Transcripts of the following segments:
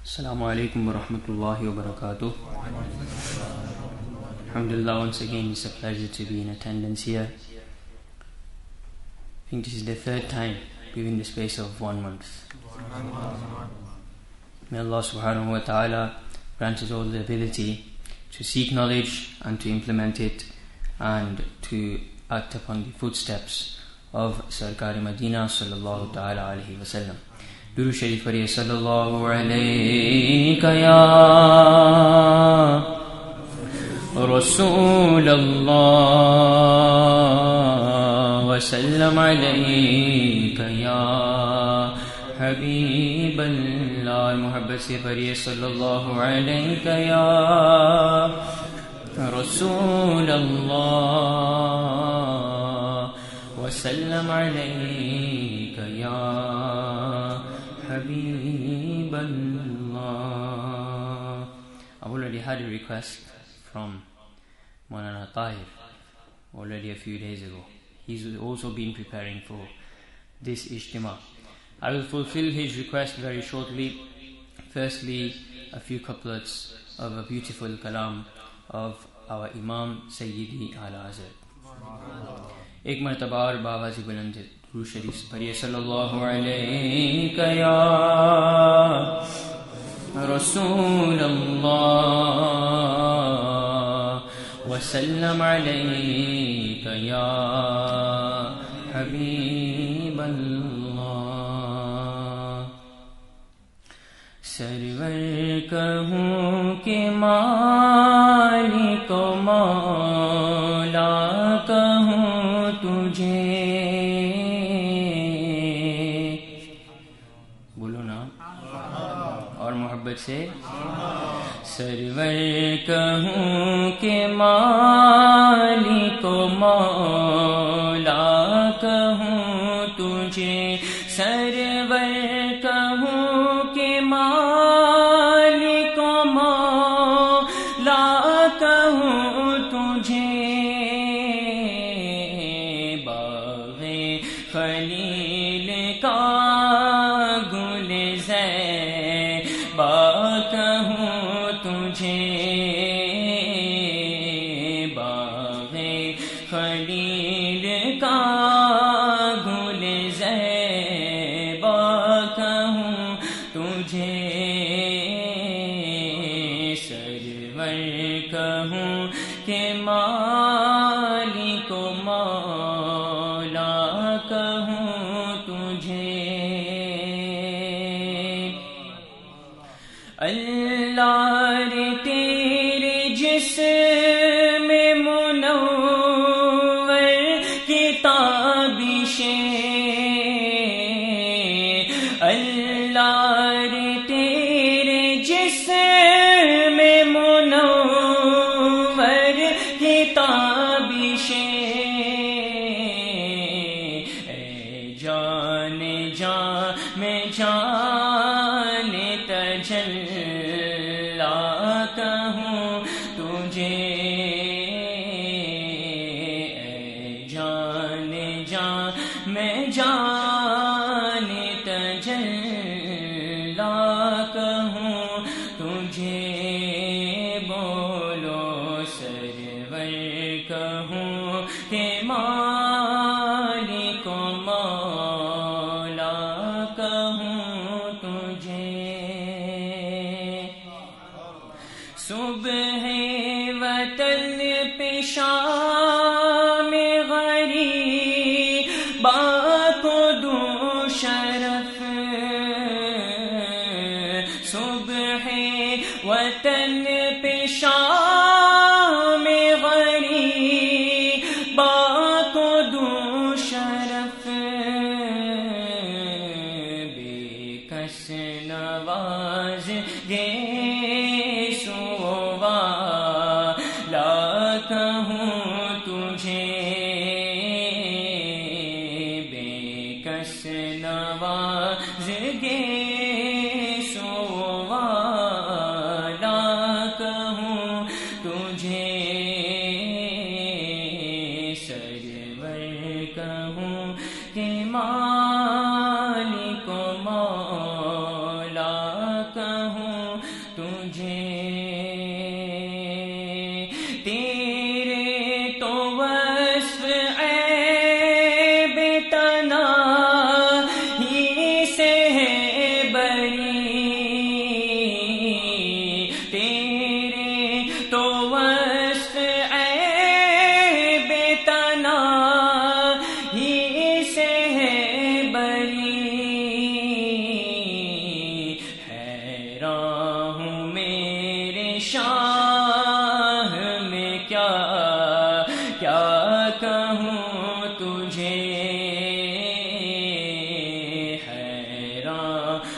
Assalamu alaikum wa rahmatullahi wa barakatuh. Alhamdulillah, once again it's a pleasure to be in attendance here. I think this is the third time within the space of 1 month. May Allah subhanahu wa ta'ala grant us all the ability to seek knowledge and to implement it and to act upon the footsteps of Sarkar Madina sallallahu ta'ala alayhi wa sallam. Duru Sharif Pariye sallallahu alayka ya RasoolAllah wa sallam alayka ya Habiballah. Mohammed se Pariye sallallahu alayka ya RasoolAllah wa sallam alayka ya Habiballah. I've already had a request from Maulana Tahir already a few days ago. He's also been preparing for this ijtima. I will fulfill his request very shortly. Firstly, a few couplets of a beautiful kalam of our Imam Sayyidi Al-Azhar. Ek martaba aur baawazi buland درود شریف پڑھیے صلی اللہ علیہ یا رسول اللہ وسلم علیک یا حبیب اللہ. سرور کہوں کہ مالک و مولا کہوں تجھے، سے سرور کہوں کہ مالک و مولا کہوں تجھے، سرور کہوں کہ مالک و مولا کہوں تجھے، باغ خلیل کا کہوں تجھے، باغ خلیل کا گل زیبا کہوں تجھے، سرور کہوں کہ مالک و مولا کہوں تجھے. اللہ رے تیرے جسم منور کتابشیں، اللہ رے تیرے جسم منور کتابشیں، اے جان جان میں جان تجلا کہوں تجھے، اے جان جان میں جان تجلا کہوں تجھے، بولو سرور کہوں کہ مالک و مولا کہوں تجھے. صبح وطن پہ شام غریبا کو دوں شرف، صبح وطن پہ شام غریبا کو دوں شرف، بے کس نواز گے کہوں تجھے، بے کس نواز گے سوالا کہوں تجھے، سرور کہوں کہ مالک و مولا کہوں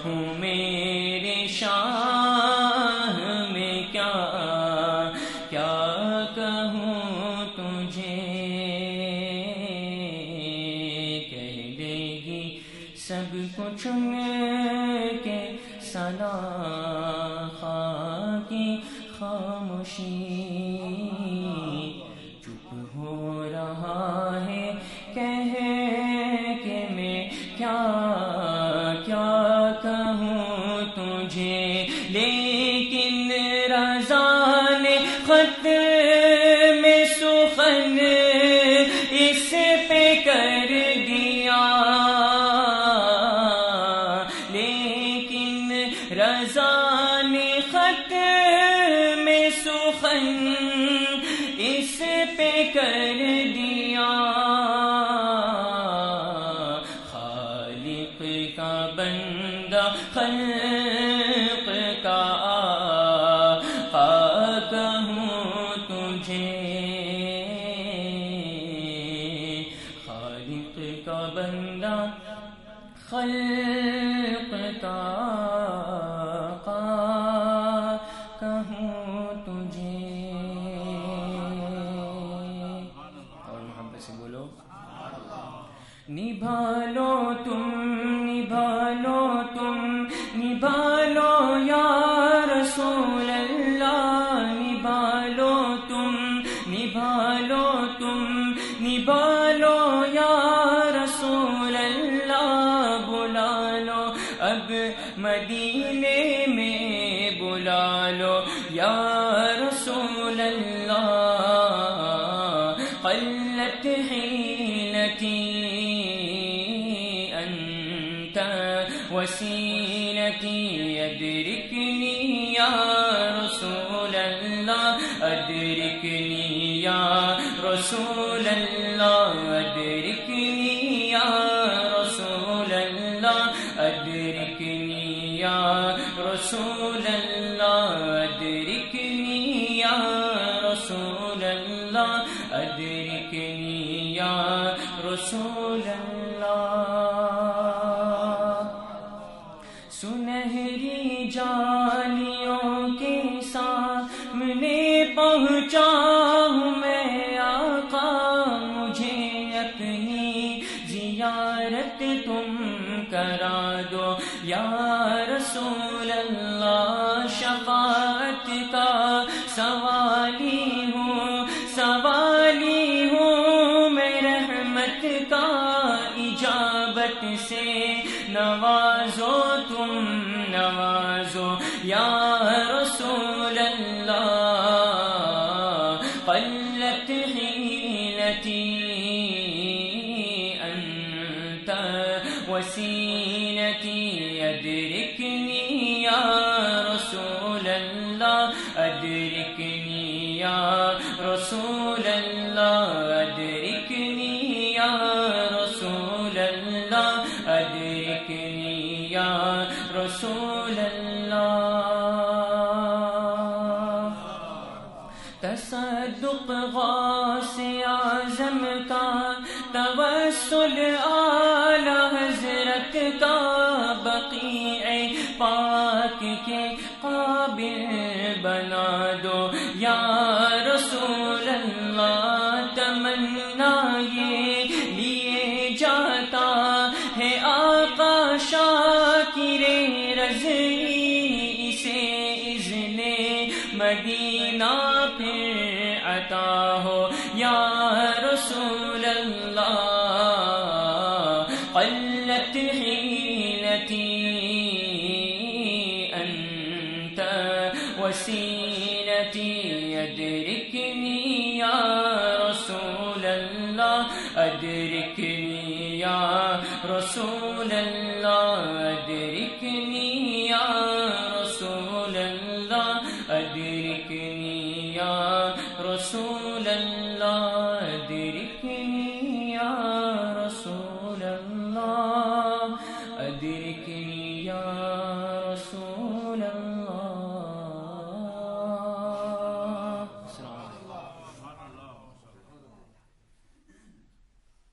ہوں میرے شاہ میں کیا کیا کہوں تجھے، کہہ دے گی سب کچھ کے سنا خاکی خاموشی، چپ ہو رہا ہے کہہ کہ میں کیا کیا کہوں تجھے، لیکن رضا نے خط میں سخن اس پہ کر دیا، لیکن رضا نے خط میں سخن اس پہ کر دیا، خالق کا بندہ خلق کا آقا کہوں تجھے، خالق کا بندہ خلق کا آقا کہوں تجھے، اور محبت سے بولو نبھا لو تم نبھا لو تم نبھا لو یا رسول اللہ، نبھا لو تم نبھا لو تم نبھا لو یا رسول اللہ، بلا لو اب مدینے میں بلا لو یا رسول اللہ، قلت حیلتی انت وسیلتی ادرکنی یا رسول اللہ، ادرکنی یا رسول اللہ، ادرکنی یا رسول اللہ، ادرکنی یا رسول اللہ، ادرکنی یا رسول اللہ، ادرکنی یا رسول اللہ، سنہری جالیوں کے سامنے پہنچا ہوں میں آقا، مجھے اپنی زیارت تم کرا دو یا رسول اللہ، شفاعت کا سوالی ہوں میں، رحمت کا اجابت سے نوازو تم نوازو یا رسول اللہ، قلت حیلتی انت وسیلتی ادرکنی یا رسول اللہ، ادرکنی یا رسول اللہ، ادرکنی یا رسول اللہ، ادرکنی یا رسول اللہ، تصدق غوث اعظم کا توسل اعلی حضرت کا، بقیع پاک کے قابل بنا دو یا رسول اللہ، تمنا یہ لیے جاتا ہے آقا شاکر رضوی، اسے اذن مدینہ پھر عطا ہو یا رسول اللہ، قلت حیلتی انت وسیلتی ادرکنی یا رسول اللہ، ادرکنی یا رسول اللہ، ادرکنی یا رسول اللہ، ادرکنی یا رسول اللہ، ادرکنی یا رسول اللہ، ادرکنی یا